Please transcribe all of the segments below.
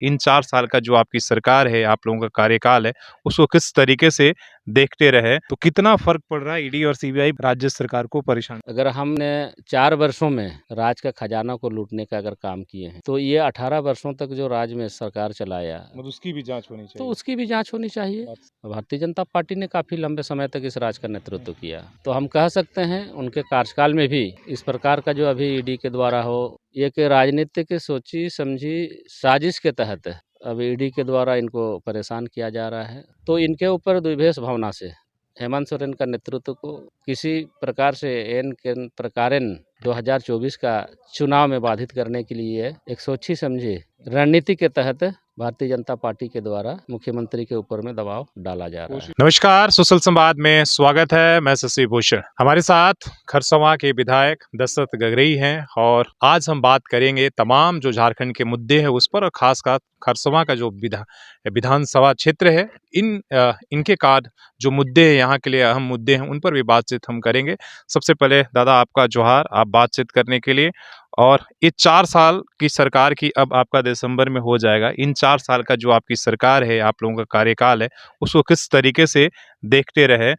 इन 4 साल का जो आपकी सरकार है, आप लोगों का कार्यकाल है, उसको किस तरीके से देखते रहे? तो कितना फ़र्क पड़ रहा है ईडी और सीबीआई राज्य सरकार को परेशान? अगर हमने 4 वर्षों में राज्य का खजाना को लूटने का अगर काम किए हैं, तो ये 18 वर्षों तक जो राज्य में सरकार चलाया, मतलब उसकी भी जाँच होनी तो चाहिए। उसकी भी जाँच होनी चाहिए। भारतीय जनता पार्टी ने काफ़ी लंबे समय तक इस राज्य का नेतृत्व किया। तो हम कह सकते हैं उनके कार्यकाल में भी इस प्रकार का जो अभी ईडी के द्वारा हो, ये एक राजनीतिक सोची-समझी साजिश के तहत अब ईडी के द्वारा इनको परेशान किया जा रहा है। तो इनके ऊपर द्विवेश भावना से हेमंत सोरेन का नेतृत्व को किसी प्रकार से एन के प्रकारेण 2024 का चुनाव में बाधित करने के लिए एक सोची समझी रणनीति के तहत भारतीय जनता पार्टी के द्वारा मुख्यमंत्री के ऊपर में दबाव डाला जा रहा है। नमस्कार, सोशल संवाद में स्वागत है। मैं शशि भूषण। हमारे साथ खरसवां के विधायक दशरथ गगरेई हैं और आज हम बात करेंगे तमाम जो झारखंड के मुद्दे हैं उस पर और खासकर खरसवां का जो विधानसभा क्षेत्र है इनके कार्य जो मुद्दे हैं, यहाँ के लिए अहम मुद्दे हैं, उन पर भी बातचीत हम करेंगे। सबसे पहले दादा आपका जोहार, आप बातचीत करने के लिए। और ये 4 साल की सरकार की अब आपका दिसंबर में हो जाएगा। इन 4 साल का जो आपकी सरकार है, आप लोगों का कार्यकाल है, उसको किस तरीके से देखते रहे?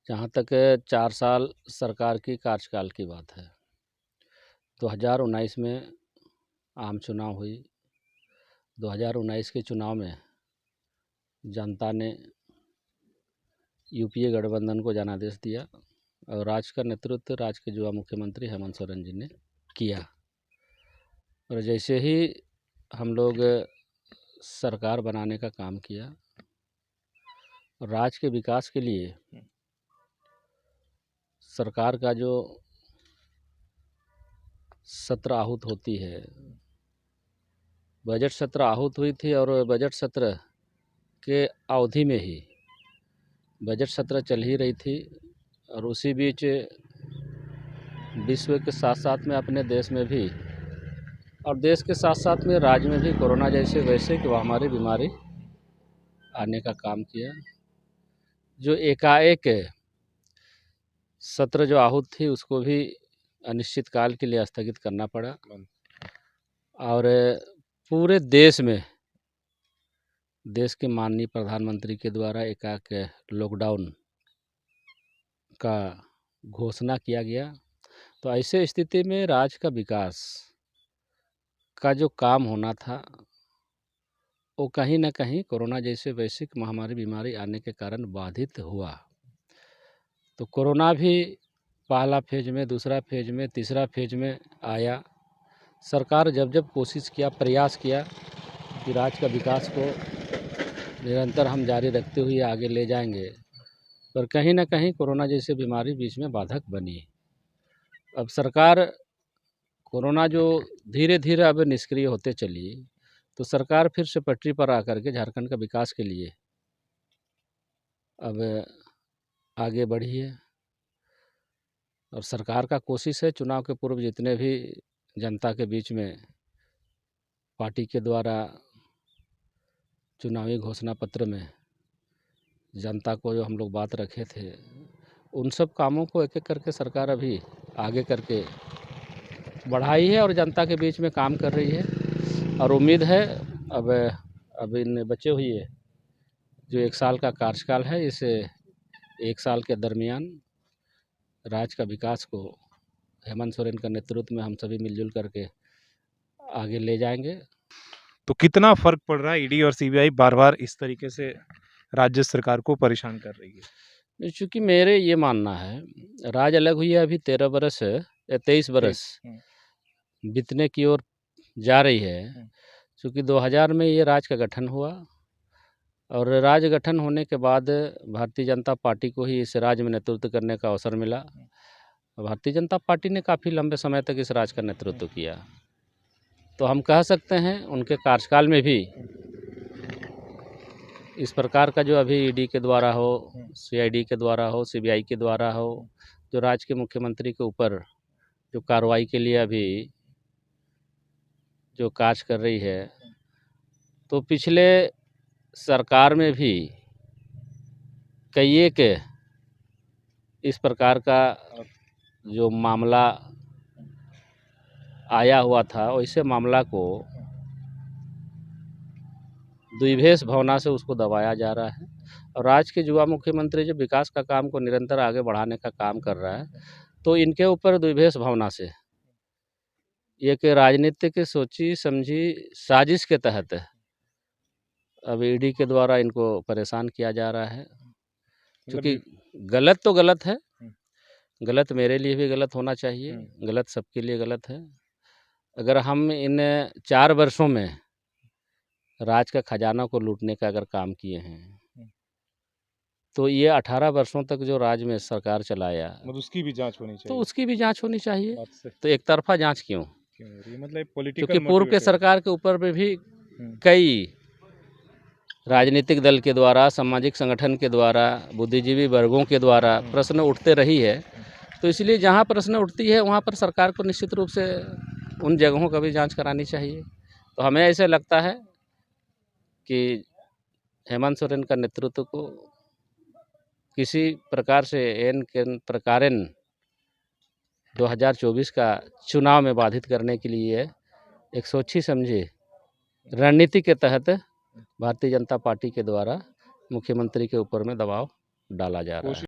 जहाँ तक 4 साल सरकार की कार्यकाल की बात है, 2019 में आम चुनाव हुई। 2019 के चुनाव में जनता ने यूपीए गठबंधन को जनादेश दिया और राज्य का नेतृत्व राज्य के युवा मुख्यमंत्री हेमंत सोरेन जी ने किया। और जैसे ही हम लोग सरकार बनाने का काम किया, राज्य के विकास के लिए सरकार का जो सत्र आहूत होती है, बजट सत्र आहूत हुई थी और बजट सत्र के अवधि में ही बजट सत्र चल ही रही थी और उसी बीच विश्व के साथ साथ में अपने देश में भी और देश के साथ साथ में राज्य में भी कोरोना जैसे वैश्विक महामारी बीमारी आने का काम किया, जो एकाएक सत्र जो आहूत थी उसको भी अनिश्चित काल के लिए स्थगित करना पड़ा। और पूरे देश में देश के माननीय प्रधानमंत्री के द्वारा एकाएक लॉकडाउन का घोषणा किया गया। तो ऐसे स्थिति में राज्य का विकास का जो काम होना था वो कहीं न कहीं कोरोना जैसे वैश्विक महामारी बीमारी आने के कारण बाधित हुआ। तो कोरोना भी पहला फेज में, दूसरा फेज में, तीसरा फेज में आया। सरकार जब जब कोशिश किया, प्रयास किया कि राज्य का विकास को निरंतर हम जारी रखते हुए आगे ले जाएंगे, पर कहीं न कहीं कोरोना जैसी बीमारी बीच में बाधक बनी। अब सरकार कोरोना जो धीरे धीरे अब निष्क्रिय होते चली, तो सरकार फिर से पटरी पर आकर के झारखंड का विकास के लिए अब आगे बढ़ी है। और सरकार का कोशिश है चुनाव के पूर्व जितने भी जनता के बीच में पार्टी के द्वारा चुनावी घोषणा पत्र में जनता को जो हम लोग बात रखे थे, उन सब कामों को एक एक करके सरकार अभी आगे करके बढ़ाई है और जनता के बीच में काम कर रही है। और उम्मीद है अब इन बचे हुई है जो 1 साल का कार्यकाल है, इस 1 साल के दरमियान राज्य का विकास को हेमंत सोरेन का नेतृत्व में हम सभी मिलजुल करके आगे ले जाएंगे। तो कितना फ़र्क पड़ रहा है ईडी और सीबीआई बार-बार इस तरीके से राज्य सरकार को परेशान कर रही है? चूँकि मेरे ये मानना है, राज्य अलग हुई है, अभी 13 बरस या 23 बरस बीतने की ओर जा रही है। चूँकि 2000 में ये राज्य का गठन हुआ और राज्य गठन होने के बाद भारतीय जनता पार्टी को ही इस राज्य में नेतृत्व करने का अवसर मिला। भारतीय जनता पार्टी ने काफ़ी लंबे समय तक इस राज्य का नेतृत्व किया। तो हम कह सकते हैं उनके कार्यकाल में भी इस प्रकार का जो अभी ईडी के द्वारा हो, सीआईडी के द्वारा हो, सीबीआई के द्वारा हो, जो राज्य के मुख्यमंत्री के ऊपर जो कार्रवाई के लिए अभी जो कार्य कर रही है, तो पिछले सरकार में भी कई एक इस प्रकार का जो मामला आया हुआ था, वैसे मामला को द्विभेष भावना से उसको दबाया जा रहा है। और राज्य के युवा मुख्यमंत्री जो विकास का काम को निरंतर आगे बढ़ाने का काम कर रहा है, तो इनके ऊपर द्विभेष भावना से एक राजनीतिक सोची समझी साजिश के तहत अब ईडी के द्वारा इनको परेशान किया जा रहा है। क्योंकि गलत तो गलत है, गलत मेरे लिए भी गलत होना चाहिए, गलत सबके लिए गलत है। अगर हम इन 4 वर्षों में राज का खजाना को लूटने का अगर काम किए हैं, तो ये 18 वर्षों तक जो राज्य में सरकार चलाया, मतलब उसकी भी जांच होनी तो चाहिए। उसकी भी जांच होनी चाहिए। बात से तो एक तरफा जांच क्यों? क्यों हो रही है? मतलब क्योंकि पॉलिटिकल पूर्व के सरकार के ऊपर में भी कई राजनीतिक दल के द्वारा, सामाजिक संगठन के द्वारा, बुद्धिजीवी वर्गों के द्वारा प्रश्न उठते रही है। तो इसलिए जहाँ प्रश्न उठती है वहाँ पर सरकार को निश्चित रूप से उन जगहों का भी जांच करानी चाहिए। तो हमें ऐसे लगता है कि हेमंत सोरेन का नेतृत्व को किसी प्रकार से एन के प्रकारेण 2024 का चुनाव में बाधित करने के लिए एक सोची समझी रणनीति के तहत भारतीय जनता पार्टी के द्वारा मुख्यमंत्री के ऊपर में दबाव डाला जा रहा है।